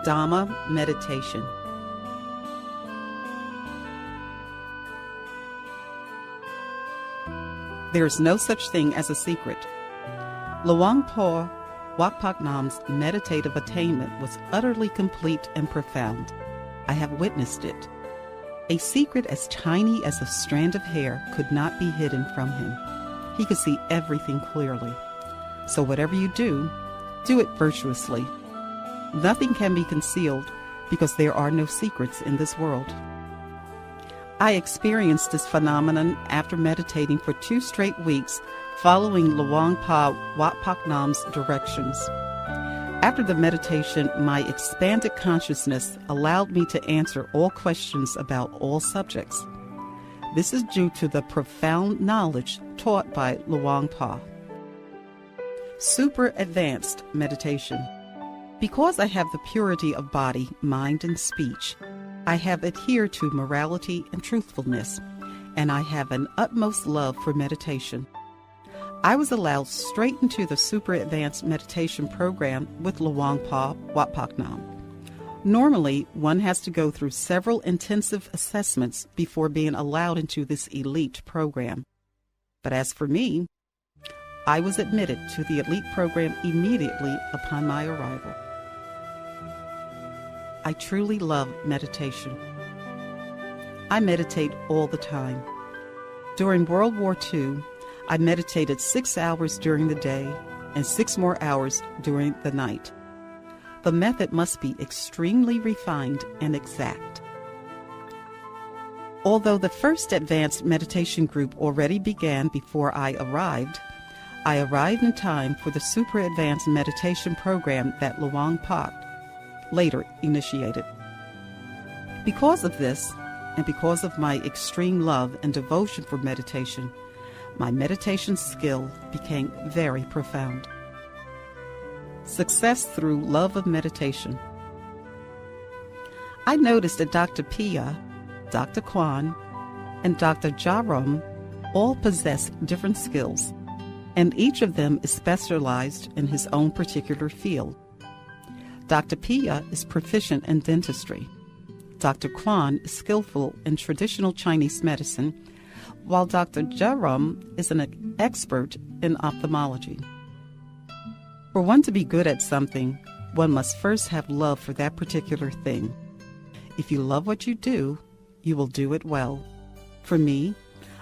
Dhamma meditation. There is no such thing as a secret. Luang Por Wat Pak Nam's meditative attainment was utterly complete and profound. I have witnessed it. A secret as tiny as a strand of hair could not be hidden from him. He could see everything clearly. So whatever you do it virtuously. Nothing can be concealed because there are no secrets in this world. I experienced this phenomenon after meditating for 2 straight weeks following Luang Por Wat Pak Nam's directions. After the meditation, my expanded consciousness allowed me to answer all questions about all subjects. This is due to the profound knowledge taught by Luang Por. Super advanced meditation. Because I have the purity of body, mind, and speech, I have adhered to morality and truthfulness, and I have an utmost love for meditation. I was allowed straight into the super advanced meditation program with Luang Por Wat Pak Nam. Normally, one has to go through several intensive assessments before being allowed into this elite program. But as for me, I was admitted to the elite program immediately upon my arrival. I truly love meditation. I meditate all the time. During World War II, I meditated 6 hours during the day and 6 more hours during the night. The method must be extremely refined and exact. Although the first advanced meditation group already began before I arrived in time for the super advanced meditation program that Luang Por later initiated. Because of this, and because of my extreme love and devotion for meditation, my meditation skill became very profound. Success through love of meditation. I noticed that Dr. Pia, Dr. Khun, and Dr. Jarom all possess different skills, and each of them is specialized in his own particular field. Dr. Pia is proficient in dentistry. Dr. Khun is skillful in traditional Chinese medicine, while Dr. Jarom is an expert in ophthalmology. For one to be good at something, one must first have love for that particular thing. If you love what you do, you will do it well. For me,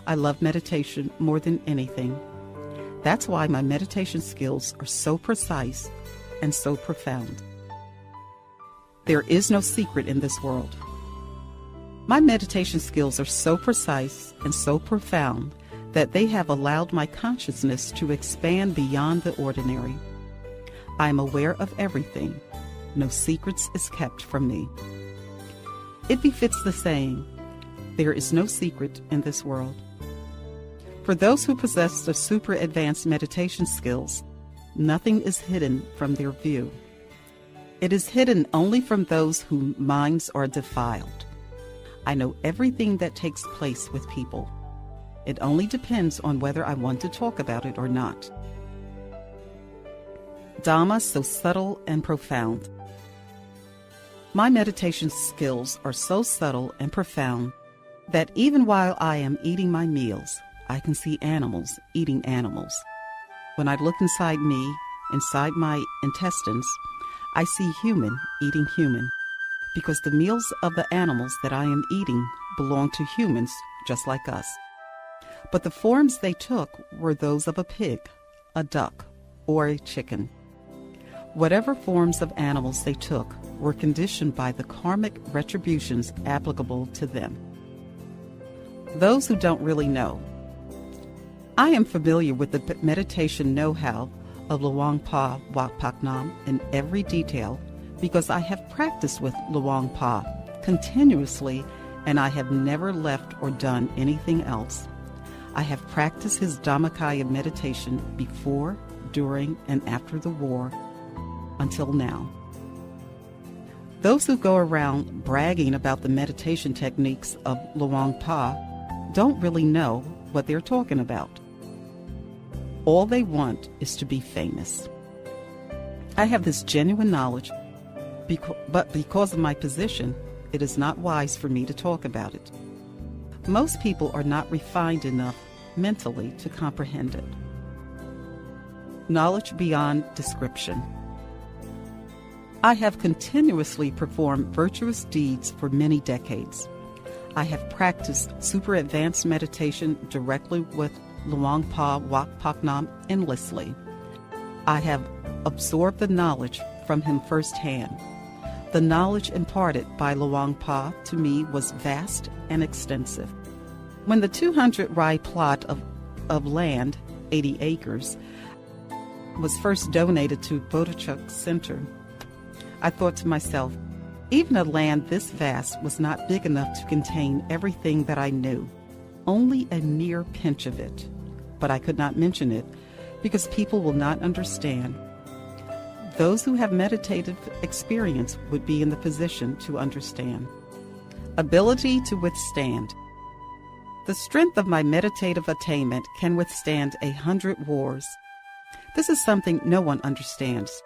I love meditation more than anything. That's why my meditation skills are so precise and so profound. There is no secret in this world. My meditation skills are so precise and so profound that they have allowed my consciousness to expand beyond the ordinary. I am aware of everything. No secrets is kept from me. It befits the saying, there is no secret in this world. For those who possess the super advanced meditation skills, nothing is hidden from their view. It is hidden only from those whose minds are defiled. I know everything that takes place with people. It only depends on whether I want to talk about it or not. Dhamma so subtle and profound. My meditation skills are so subtle and profound that even while I am eating my meals, I can see animals eating animals. When I look inside me, inside my intestines, I see human eating human, because the meals of the animals that I am eating belong to humans just like us. But the forms they took were those of a pig, a duck, or a chicken. Whatever forms of animals they took were conditioned by the karmic retributions applicable to them. Those who don't really know. I am familiar with the meditation know-how of Luang Por Wat Pak Nam in every detail because I have practiced with Luang Por continuously and I have never left or done anything else. I have practiced his Dhammakaya meditation before, during, and after the war until now. Those who go around bragging about the meditation techniques of Luang Por don't really know what they're talking about. All they want is to be famous. I have this genuine knowledge but because of my position, it is not wise for me to talk about it. Most people are not refined enough mentally to comprehend it. Knowledge beyond description. I have continuously performed virtuous deeds for many decades. I have practiced super advanced meditation directly with Luang Pa Wak Pak Nam endlessly. I have absorbed the knowledge from him firsthand. The knowledge imparted by Luang Pa to me was vast and extensive. When the 200 rai plot of land, 80 acres, was first donated to Bodhichuk Center, I thought to myself, even a land this vast was not big enough to contain everything that I knew, only a mere pinch of it. But I could not mention it because people will not understand. Those who have meditative experience would be in the position to understand. Ability to withstand. The strength of my meditative attainment can withstand 100 wars. This is something no one understands.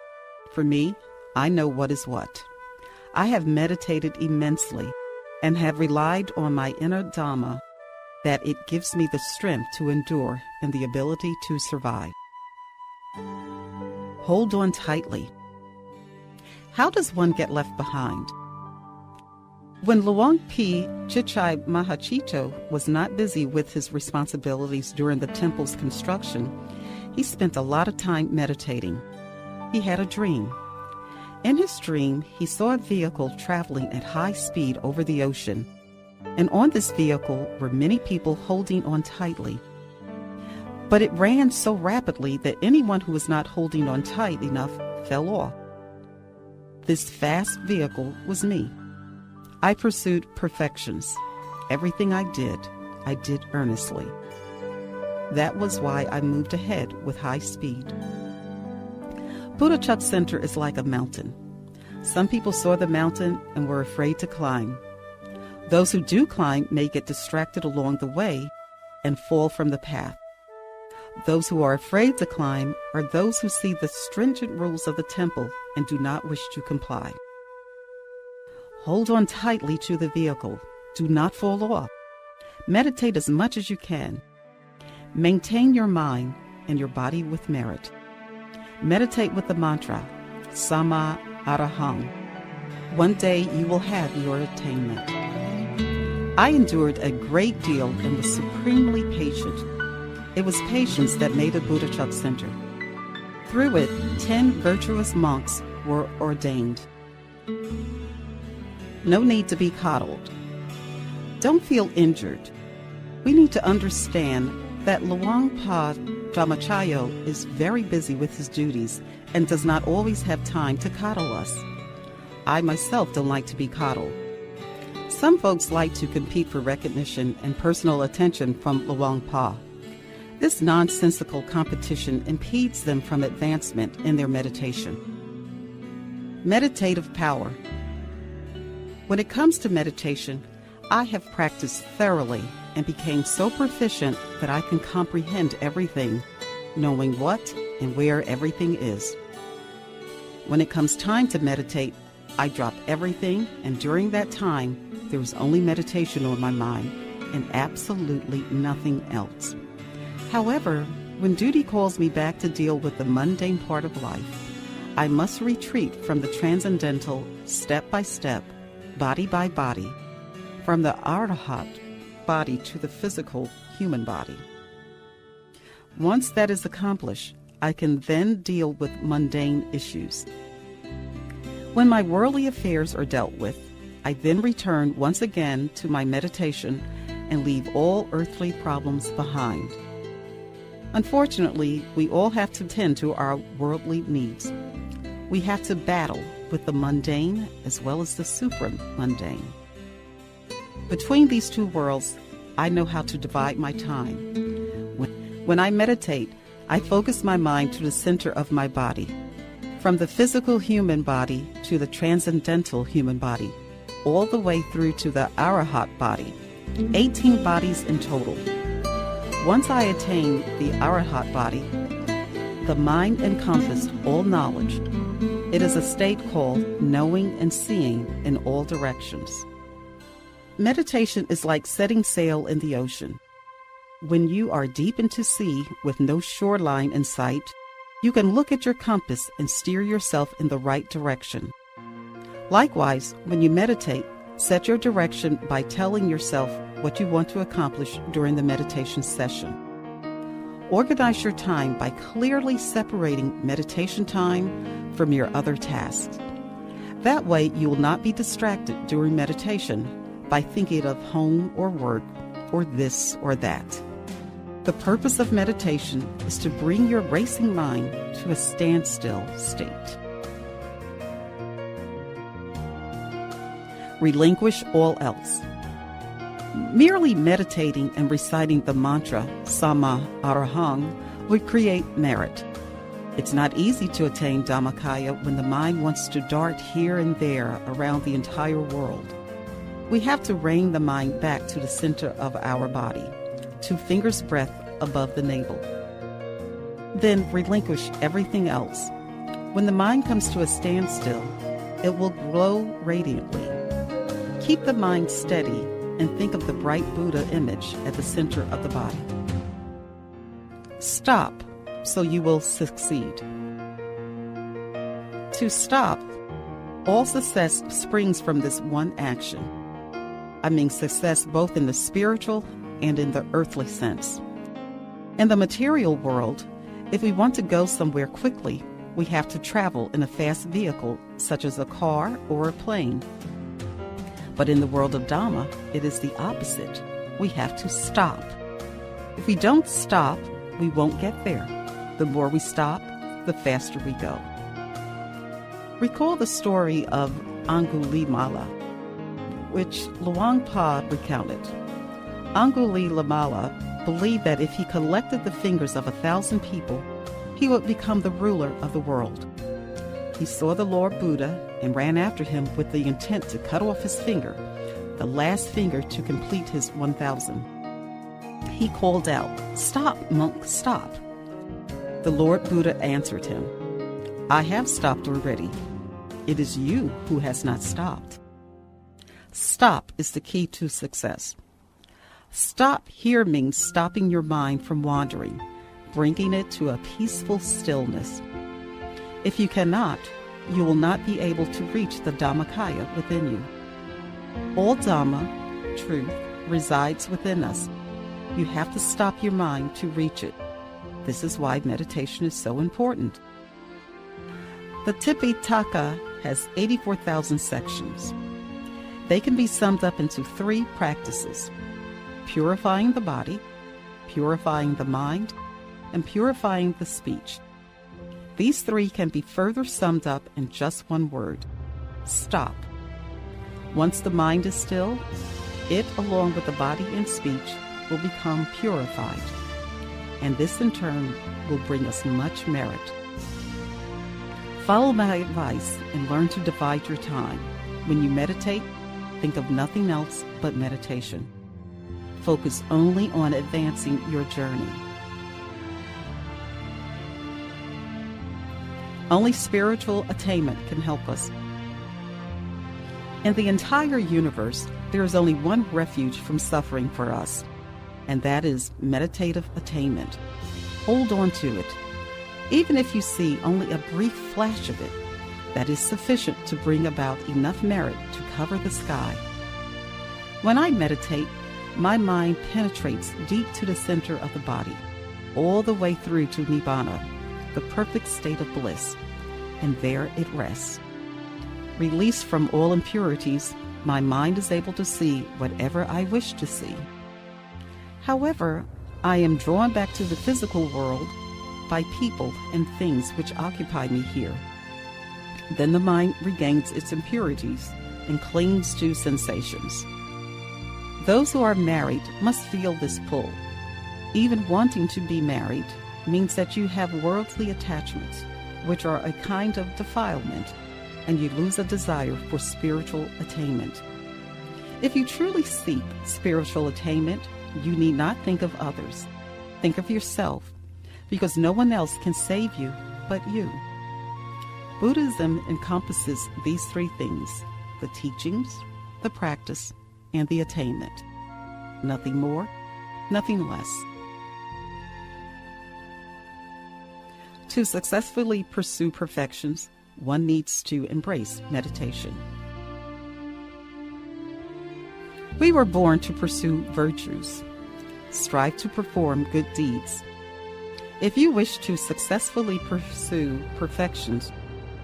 For me, I know what is what. I have meditated immensely and have relied on my inner Dhamma, that it gives me the strength to endure and the ability to survive. Hold on tightly. How does one get left behind? When Luang Pi Chichai Mahachito was not busy with his responsibilities during the temple's construction, he spent a lot of time meditating. He had a dream. In his dream, he saw a vehicle traveling at high speed over the ocean, and on this vehicle were many people holding on tightly. But it ran so rapidly that anyone who was not holding on tight enough fell off. This fast vehicle was me. I pursued perfections. Everything I did earnestly. That was why I moved ahead with high speed. Bodhichuk Center is like a mountain. Some people saw the mountain and were afraid to climb. Those who do climb may get distracted along the way and fall from the path. Those who are afraid to climb are those who see the stringent rules of the temple and do not wish to comply. Hold on tightly to the vehicle. Do not fall off. Meditate as much as you can. Maintain your mind and your body with merit. Meditate with the mantra, Sama Arahang. One day you will have your attainment. I endured a great deal and was supremely patient. It was patience that made the Bodhichuk Center. Through it, 10 virtuous monks were ordained. No need to be coddled. Don't feel injured. We need to understand that Luang Pa Dhammachayo is very busy with his duties and does not always have time to coddle us. I myself don't like to be coddled. Some folks like to compete for recognition and personal attention from Luang Pa. This nonsensical competition impedes them from advancement in their meditation. Meditative power. When it comes to meditation, I have practiced thoroughly and became so proficient that I can comprehend everything, knowing what and where everything is. When it comes time to meditate, I drop everything, and during that time, there is only meditation on my mind and absolutely nothing else. However, when duty calls me back to deal with the mundane part of life, I must retreat from the transcendental, step by step, body by body, from the Arahat body to the physical human body. Once that is accomplished, I can then deal with mundane issues. When my worldly affairs are dealt with, I then return once again to my meditation and leave all earthly problems behind. Unfortunately, we all have to tend to our worldly needs. We have to battle with the mundane as well as the supra-mundane. Between these two worlds, I know how to divide my time. When I meditate, I focus my mind to the center of my body, from the physical human body to the transcendental human body, all the way through to the Arahat body, 18 bodies in total. Once I attain the Arahat body, the mind encompasses all knowledge. It is a state called knowing and seeing in all directions. Meditation is like setting sail in the ocean. When you are deep into sea with no shoreline in sight, you can look at your compass and steer yourself in the right direction. Likewise, when you meditate, set your direction by telling yourself what you want to accomplish during the meditation session. Organize your time by clearly separating meditation time from your other tasks. That way, you will not be distracted during meditation by thinking of home or work or this or that. The purpose of meditation is to bring your racing mind to a standstill state. Relinquish all else. Merely meditating and reciting the mantra Sama Arahang would create merit. It's not easy to attain Dhammakaya when the mind wants to dart here and there around the entire world. We have to rein the mind back to the center of our body, 2 fingers breadth above the navel. Then relinquish everything else. When the mind comes to a standstill, it will glow radiantly. Keep the mind steady and think of the bright Buddha image at the center of the body. Stop, so you will succeed. To stop, all success springs from this one action. I mean success both in the spiritual and in the earthly sense. In the material world, if we want to go somewhere quickly, we have to travel in a fast vehicle such as a car or a plane. But in the world of Dhamma, it is the opposite. We have to stop. If we don't stop, we won't get there. The more we stop, the faster we go. Recall the story of Angulimala, which Luang Pa recounted. Angulimala believed that if he collected the fingers of 1,000 people, he would become the ruler of the world. He saw the Lord Buddha and ran after him with the intent to cut off his finger, the last finger to complete his 1,000. He called out, "Stop, monk, stop." The Lord Buddha answered him, "I have stopped already. It is you who has not stopped." Stop is the key to success. Stop here means stopping your mind from wandering, bringing it to a peaceful stillness. If you cannot, you will not be able to reach the Dhammakaya within you. All Dhamma, truth, resides within us. You have to stop your mind to reach it. This is why meditation is so important. The Tipitaka has 84,000 sections. They can be summed up into 3 practices: purifying the body, purifying the mind, and purifying the speech. These 3 can be further summed up in just one word: stop. Once the mind is still, it, along with the body and speech, will become purified. And this in turn will bring us much merit. Follow my advice and learn to divide your time. When you meditate, think of nothing else but meditation. Focus only on advancing your journey. Only spiritual attainment can help us. In the entire universe, there is only one refuge from suffering for us, and that is meditative attainment. Hold on to it. Even if you see only a brief flash of it, that is sufficient to bring about enough merit to cover the sky. When I meditate, my mind penetrates deep to the center of the body, all the way through to Nibbana, the perfect state of bliss, and there it rests. Released from all impurities, my mind is able to see whatever I wish to see. However, I am drawn back to the physical world by people and things which occupy me here. Then the mind regains its impurities and clings to sensations. Those who are married must feel this pull. Even wanting to be married means that you have worldly attachments, which are a kind of defilement, and you lose a desire for spiritual attainment. If you truly seek spiritual attainment, you need not think of others. Think of yourself. because no one else can save you but you. Buddhism encompasses these three things: the teachings, the practice, and the attainment. Nothing more, nothing less. To successfully pursue perfections, one needs to embrace meditation. We were born to pursue virtues. Strive to perform good deeds. If you wish to successfully pursue perfections,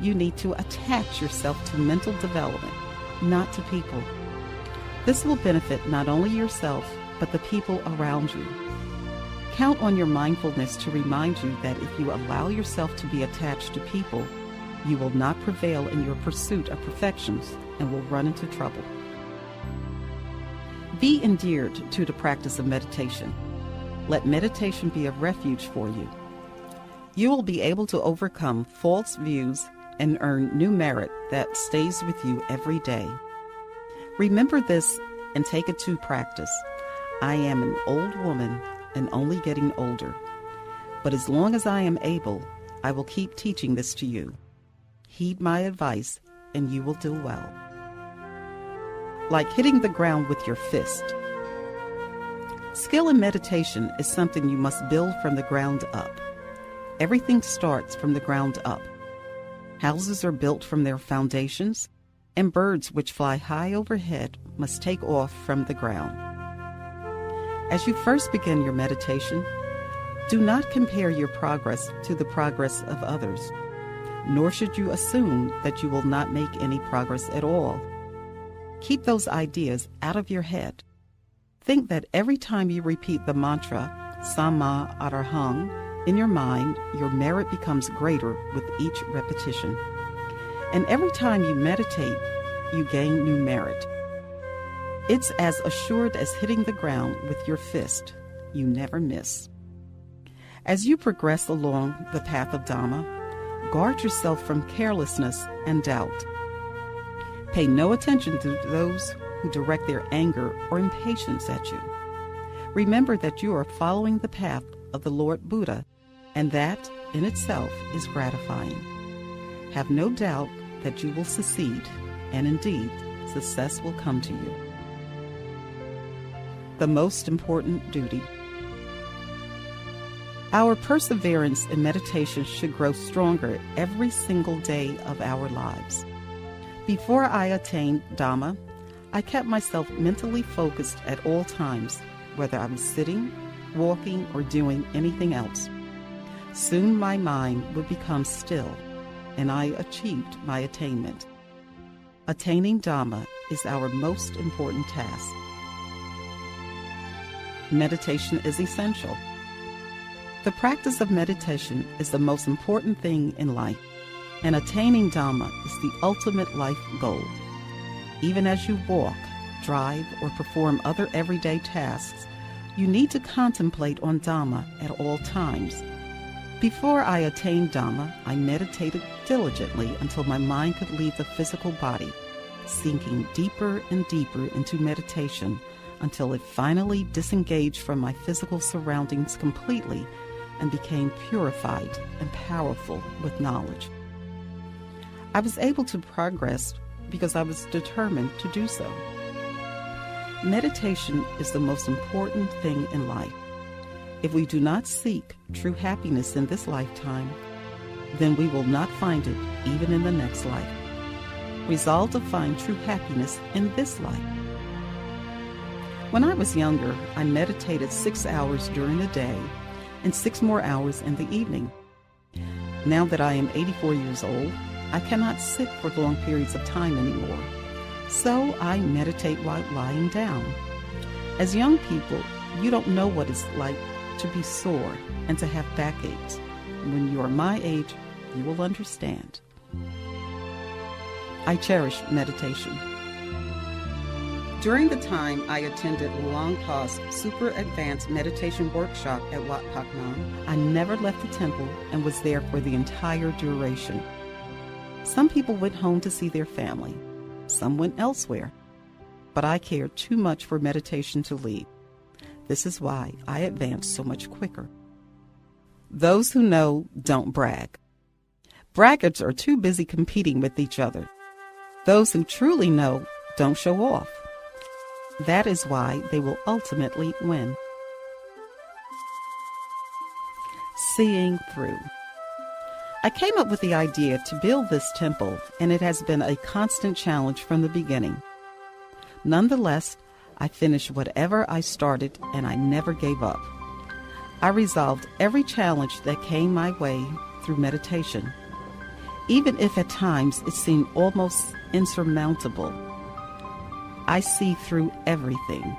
you need to attach yourself to mental development, not to people. This will benefit not only yourself, but the people around you. Count on your mindfulness to remind you that if you allow yourself to be attached to people, you will not prevail in your pursuit of perfections and will run into trouble. Be endeared to the practice of meditation. Let meditation be a refuge for you. You will be able to overcome false views and earn new merit that stays with you every day. Remember this and take it to practice. I am an old woman and only getting older. But as long as I am able, I will keep teaching this to you. Heed my advice and you will do well. Like hitting the ground with your fist. Skill in meditation is something you must build from the ground up. Everything starts from the ground up. Houses are built from their foundations, and birds which fly high overhead must take off from the ground. As you first begin your meditation, do not compare your progress to the progress of others, nor should you assume that you will not make any progress at all. Keep those ideas out of your head. Think that every time you repeat the mantra, Samma Arahang, in your mind, your merit becomes greater with each repetition. And every time you meditate, you gain new merit. It's as assured as hitting the ground with your fist. You never miss. As you progress along the path of Dhamma, guard yourself from carelessness and doubt. Pay no attention to those who direct their anger or impatience at you. Remember that you are following the path of the Lord Buddha, and that in itself is gratifying. Have no doubt that you will succeed, and indeed, success will come to you. The most important duty. Our perseverance in meditation should grow stronger every single day of our lives. Before I attained Dhamma, I kept myself mentally focused at all times, whether I was sitting, walking, or doing anything else. Soon my mind would become still, and I achieved my attainment. Attaining Dhamma is our most important task. Meditation is essential. The practice of meditation is the most important thing in life, and attaining Dhamma is the ultimate life goal. Even as you walk, drive, or perform other everyday tasks, you need to contemplate on Dhamma at all times. Before I attained Dhamma, I meditated diligently until my mind could leave the physical body, sinking deeper and deeper into meditation until it finally disengaged from my physical surroundings completely and became purified and powerful with knowledge. I was able to progress because I was determined to do so. Meditation is the most important thing in life. If we do not seek true happiness in this lifetime, then we will not find it even in the next life. Resolve to find true happiness in this life. When I was younger, I meditated 6 hours during the day and 6 more hours in the evening. Now that I am 84 years old, I cannot sit for long periods of time anymore, so I meditate while lying down. As young people, you don't know what it's like to be sore and to have backaches. When you are my age, you will understand. I cherish meditation. During the time I attended Luang Pa's Super Advanced Meditation Workshop at Wat Pak Nam, I never left the temple and was there for the entire duration. Some people went home to see their family. Some went elsewhere. But I cared too much for meditation to leave. This is why I advanced so much quicker. Those who know don't brag. Braggarts are too busy competing with each other. Those who truly know don't show off. That is why they will ultimately win. Seeing through. I came up with the idea to build this temple, and it has been a constant challenge from the beginning. Nonetheless, I finished whatever I started, and I never gave up. I resolved every challenge that came my way through meditation, even if at times it seemed almost insurmountable. I see through everything.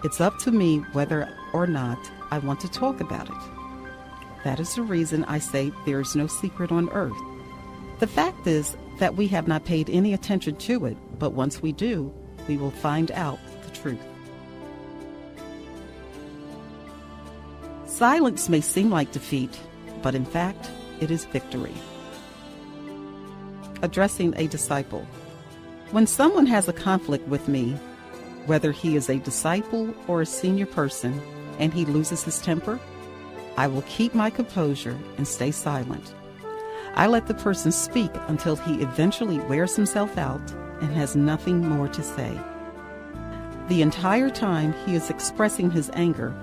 It's up to me whether or not I want to talk about it. That is the reason I say there is no secret on earth. The fact is that we have not paid any attention to it, but once we do, we will find out the truth. Silence may seem like defeat, but in fact, it is victory. Addressing a disciple. When someone has a conflict with me, whether he is a disciple or a senior person, and he loses his temper, I will keep my composure and stay silent. I let the person speak until he eventually wears himself out and has nothing more to say. The entire time he is expressing his anger,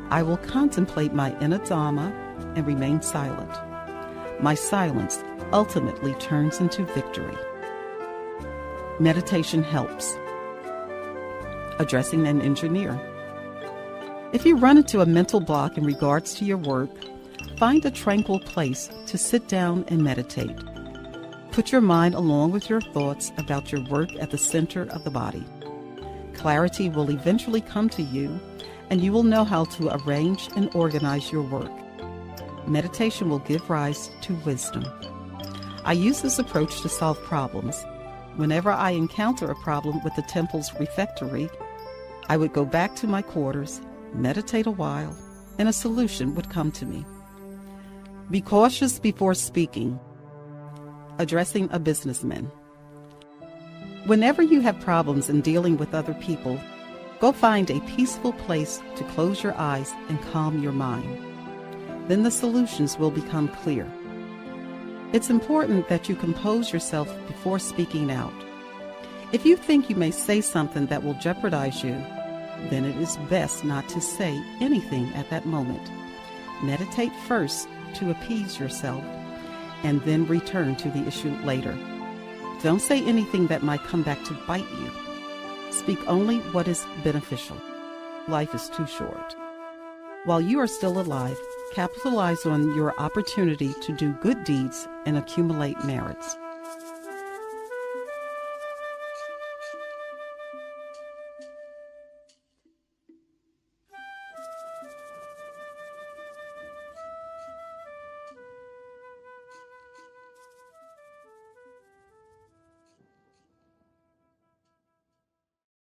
I will contemplate my inner Dhamma and remain silent. My silence ultimately turns into victory. Meditation helps. Addressing an engineer. If you run into a mental block in regards to your work, find a tranquil place to sit down and meditate. Put your mind along with your thoughts about your work at the center of the body. Clarity will eventually come to you, and you will know how to arrange and organize your work. Meditation will give rise to wisdom. I use this approach to solve problems. Whenever I encounter a problem with the temple's refectory, I would go back to my quarters, meditate a while, and a solution would come to me. Be cautious before speaking. Addressing a businessman. Whenever you have problems in dealing with other people, go find a peaceful place to close your eyes and calm your mind. Then the solutions will become clear. It's important that you compose yourself before speaking out. If you think you may say something that will jeopardize you, then it is best not to say anything at that moment. Meditate first to appease yourself, and then return to the issue later. Don't say anything that might come back to bite you. Speak only what is beneficial. Life is too short. While you are still alive, capitalize on your opportunity to do good deeds and accumulate merits.